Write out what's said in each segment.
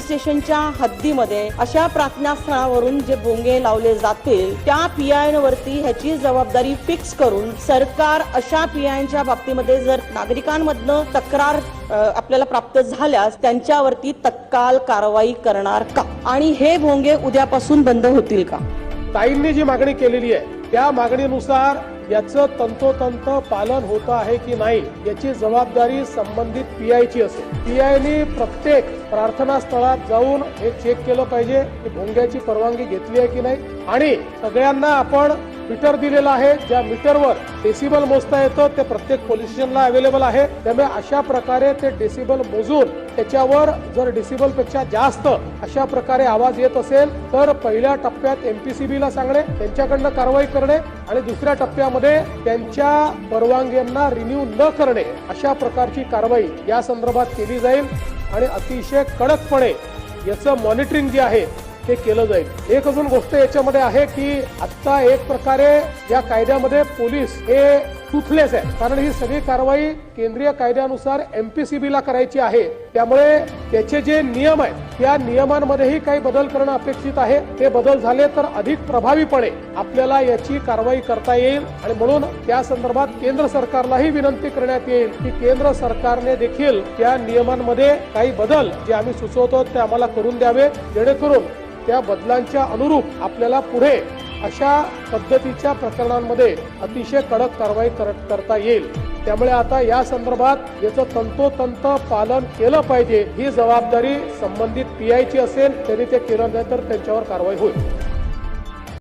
Police स्टेशनच्या हद्दीमध्ये अशा प्रार्थना स्थळावरून जे भोंगे लावले जातील त्या पीआयवरती ह्याची जबाबदारी फिक्स करून सरकार अशा पीआयच्या बाबतीमध्ये जर नागरिकांमधनं तक्रार आपल्याला प्राप्त झाल्यास त्यांच्यावरती तत्काळ कारवाई करणार का आणि हे भोंगे उद्यापासून बंद होतील का? ताईंनी जी मागणी केलेली आहे त्या मागणीनुसार याचं तंतोतंत पालन होत आहे की नाही याची जबाबदारी संबंधित पीआयची असेल. पीआयने प्रत्येक प्रार्थना स्थळात जाऊन हे चेक केलं पाहिजे की भोंग्याची परवानगी घेतली आहे की नाही. आणि सगळ्यांना आपण मीटर दिलेला आहे, ज्या मीटरवर डेसिबल मोजता येतं ते प्रत्येक पोलीस स्टेशनला अवेलेबल आहे. त्यामुळे अशा प्रकारे ते डेसिबल मोजून त्याच्यावर जर डेसिबल पेक्षा जास्त अशा प्रकारे आवाज येत असेल तर पहिल्या टप्प्यात एमपीसीबीला सांगणे, त्यांच्याकडनं कारवाई करणे आणि दुसऱ्या टप्प्यामध्ये त्यांच्या परवानग्यांना रिन्यू न करणे अशा प्रकारची कारवाई या संदर्भात केली जाईल आणि अतिशय कडकपणे याचं मॉनिटरिंग जे आहे ते केलं जाईल. एक अजून गोष्ट याच्यामध्ये आहे की आता एक प्रकारे या कायद्यामध्ये पोलीस हे टूथलेस आहे, कारण ही सगळी कारवाई केंद्रीय कायद्यानुसार एमपीसीबीला करायची आहे. त्यामुळे त्याचे जे नियम आहेत त्या नियमांमध्येही काही बदल करणं अपेक्षित आहे. ते बदल झाले तर अधिक प्रभावीपणे आपल्याला याची कारवाई करता येईल आणि म्हणून त्या संदर्भात केंद्र सरकारलाही विनंती करण्यात येईल की केंद्र सरकारने देखील त्या नियमांमध्ये काही बदल जे आम्ही सुचवतो ते आम्हाला करून द्यावे, जेणेकरून त्या बदलांच्या अनुरूप आपल्याला पुढे अशा पद्धतीच्या प्रकरणांमध्ये अतिशय कडक कारवाई करता येईल. त्यामुळे आता या संदर्भात याचं तंतोतंत पालन केलं पाहिजे. ही जबाबदारी संबंधित पीआयची असेल, तरी ते केलं नाही तर त्यांच्यावर कारवाई होईल.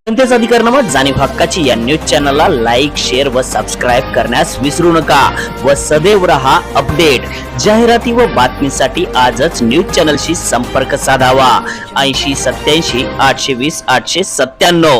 जनतेचा अधिकारनामा जाणीव हक्काची या न्यूज चॅनलला लाईक, शेअर व सबस्क्राईब करण्यास विसरू नका व सदैव रहा अपडेट. जाहिराती व बातमीसाठी आजच न्यूज चॅनलशी संपर्क साधावा. 80 87 820 897.